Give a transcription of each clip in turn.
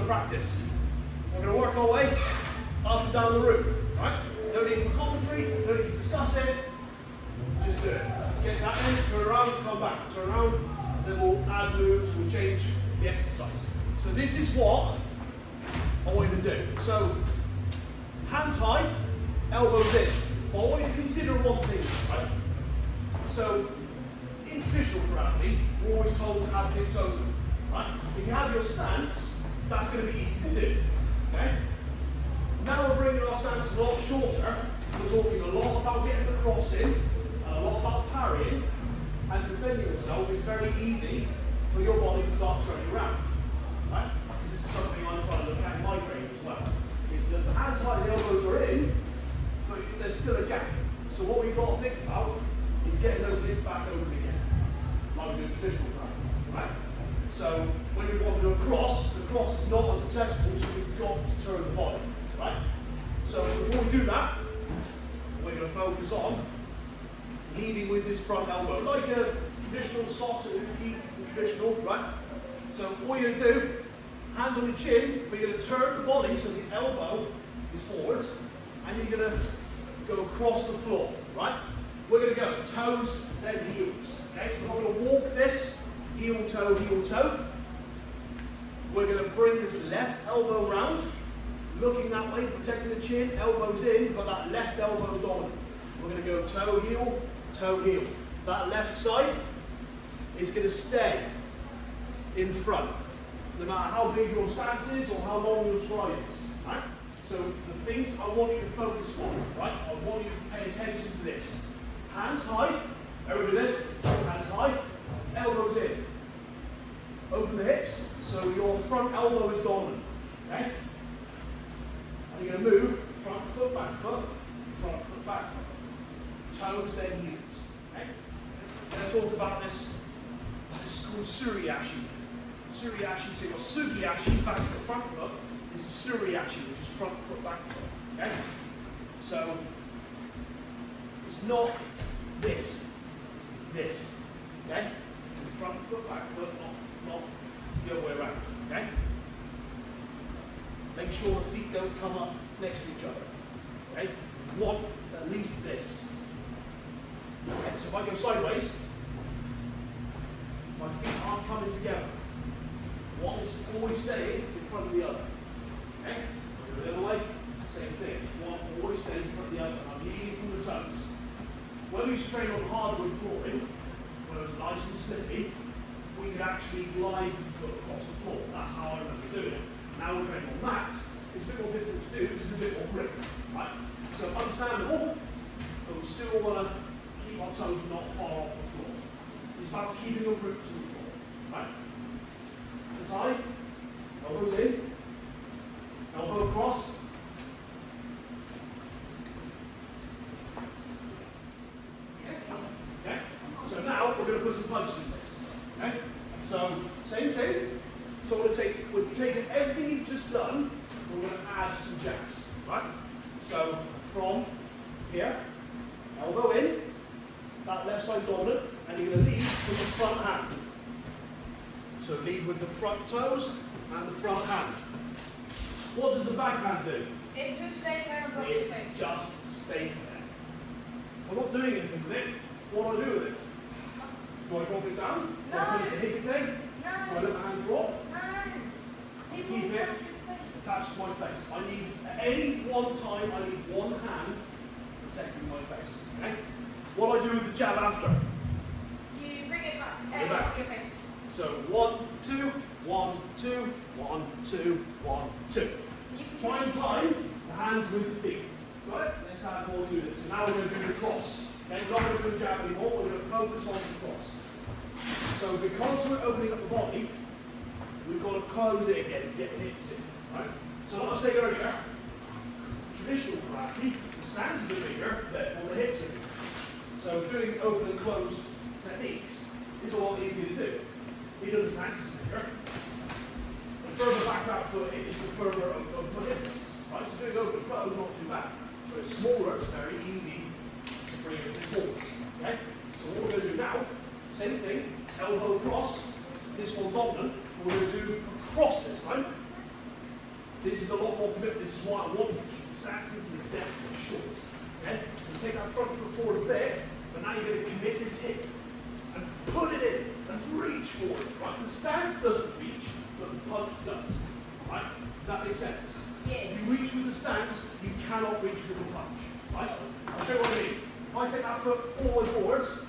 practice. We're going to work our way up and down the route, right? No need for commentary, no need to discuss it. Just do it. Get that in, turn around, come back, turn around, then we'll add moves, we'll change the exercise. So this is what I want you to do. So, hands high, elbows in. But I want you to consider one thing, right? So, in traditional karate, we're always told to have hips open, right? If you have your stance, that's going to be easy to do, okay? Now we're bringing our stance a lot shorter. We're talking a lot about getting the cross in, and a lot about parrying, and defending yourself. It's very easy for your body to start turning around, right? Because this is something I'm trying to look at in my training as well. Is that the hands high, the elbows are in, but there's still a gap. So what we've got to think about is getting those hips back open again, like we do in traditional karate, right? So when we want to do a cross, the cross is not as successful, so we've got to turn the body, right? So before we do that, we're going to focus on leading with this front elbow, like a traditional soto uki, traditional, right? So all you're going to do, hands on your chin, but you're going to turn the body so the elbow is forwards, and you're going to go across the floor, right? We're going to go toes, then heels, okay? So we're going to walk this, heel, toe, heel, toe. We're going to bring this left elbow round, looking that way, protecting the chin, elbows in, but that left elbow's dominant. We're going to go toe, heel, toe, heel. That left side is going to stay in front, no matter how big your stance is or how long your stride is, right? So the things I want you to focus on, right? I want you to pay attention to this. Hands high, everybody do this, hands high, elbows in. Open the hips, so your front elbow is dominant, okay? And you're going to move front foot, back foot, back foot. Toes, then heels, okay? Let's talk about this. This is called suriashi. Suriashi, so you've got sugiashi, back foot, front foot. This is suriashi, which is front foot, back foot, okay? So, it's not this, it's this, okay? Front foot, back foot, not the other way around, okay? Make sure the feet don't come up next to each other, okay? You want at least this. Okay, so if I go sideways, my feet aren't coming together. One is always staying in front of the other, okay? Go the other way, same thing. One always staying in front of the other. I'm leading from the toes. When we used to train on hardwood flooring, when it was nice and slippy, we could actually glide the foot across the floor. That's how I remember doing it. Now we're training on mats, it's a bit more difficult to do because it's a bit more grip, right? So understandable, but we still want to keep our toes not far off the floor. It's about keeping your grip to the floor, right? Hands high, elbows in, elbow across. Okay? So now we're going to put some punches in this. Okay? So, same thing. So we're taking everything you've just done, we're going to add some jabs, right? So from here, elbow in, that left side dominant, and you're going to lead with the front hand. So lead with the front toes and the front hand. What does the back hand do? It just stays there and got your face. It just stays there. I'm not doing anything with it. What do I do with it? Do I drop it down? No. Do I put it to hikite? No. Do I let my hand drop? No. Keep it attached to my face. I need, at any one time, I need one hand protecting my face. Okay? What do I do with the jab after? You bring it back. Bring it back. Your face. So 1, 2, 1, 2, 1, 2, 1, 2. Try and time the hands with the feet. Got it? Let's add more to this. So now we're going to do the cross. Okay? We're not going to do the jab anymore. We're going to focus on the cross. So because we're opening up the body, we've got to close it again to get the hips in, right? So like I was saying earlier, traditional karate, the stances are bigger, therefore the hips are bigger. So doing open and closed techniques is a lot easier to do. Even the stances are bigger. The further back that foot is, the further open the hip is, right? So doing open and closed, not too bad. But it's smaller, it's very easy to bring everything forwards, okay? So what we're going to do now, same thing, elbow cross, this one dominant, we're going to do across this time, This is a lot more commitment. This is why I want you to keep the stances and the steps short. Okay? So take that front foot forward a bit, but now you're going to commit this hip and put it in and reach forward. Right? The stance doesn't reach, but the punch does. Right? Does that make sense? Yeah. If you reach with the stance, you cannot reach with the punch. Right? I'll show you what I mean. If I take that foot all the way forwards,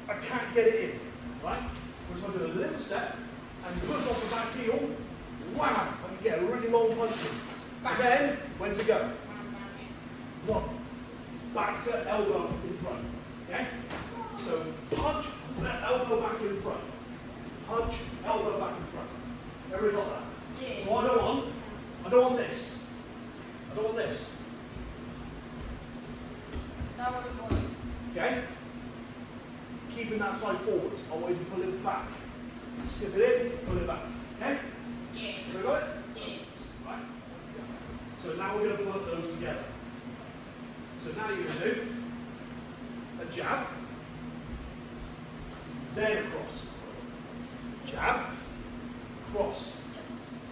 I can't get it in. Right? We're just going to do a little step and push off the back heel. Wham! I can get a really long punch in. And then, when to go? One. Back to elbow in front. Okay? So punch, elbow back in front. Punch, elbow back in front. Everybody got that? Yeah. So I don't want this. I don't want this. That would be more. Okay? Keeping that side forward. I want you to pull it back. Slip it in, pull it back. Okay? Yeah. Have we got it? Yes. Right. So now we're going to put those together. So now you're going to do a jab, then across. Jab, cross.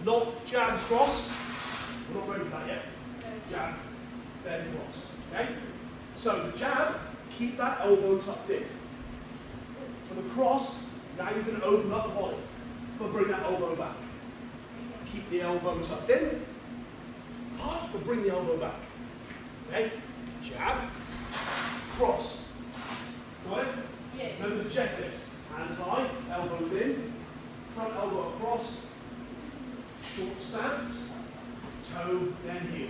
Not jab, cross. We're not ready for that yet. Jab, then cross. Okay? So the jab, keep that elbow tucked in. For the cross, now you're going to open up the body, but bring that elbow back. Keep the elbow tucked in. Punch, but bring the elbow back. Okay? Jab, cross. Got it? Yeah. Remember the checklist. Hands high, elbows in, front elbow across, short stance, toe, then heel.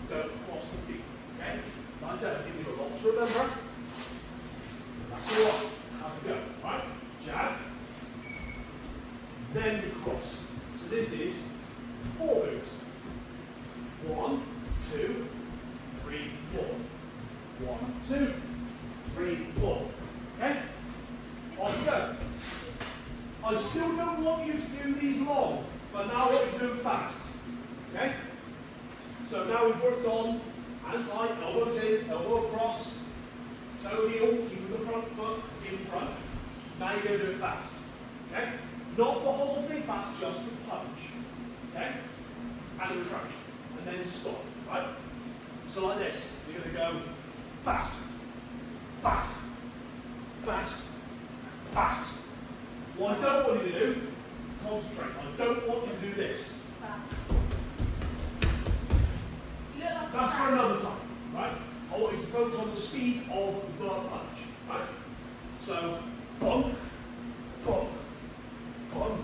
Don't cross the feet. Okay? Like I said, I'll give you a lot to remember. That's all right. Have a go. Right? Jab, then the cross. So this is 4 moves. 1, 2, 3, 4. 1, 2, 3, 4. Okay? Off you go. I still don't want you to do these long, but now I want you to do them fast. Okay? So now we've worked on hands high, elbows in, elbow across, toe heel, keeping the front foot in front. Now you're going to do it fast. Okay? Not the whole thing fast, just the punch. Okay? And the retraction. And then stop. Right? So like this. You're going to go fast, fast, fast, fast. What I don't want you to do, concentrate. I don't want you to do this. That's for another time. Right? I want you to focus on the speed of the punch. Right? So, bump, bump, bump,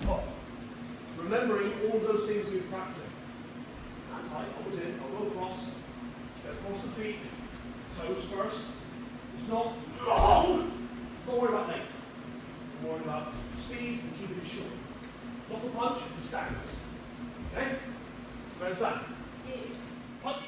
bump. Remembering all those things we've been practicing. Hands high, elbows in, elbow across. Get across the feet. Toes first. It's not long. Don't worry about length. Don't worry about speed and keeping it short. Not the punch, the stance. Okay? Where's that? Yeah. Punch.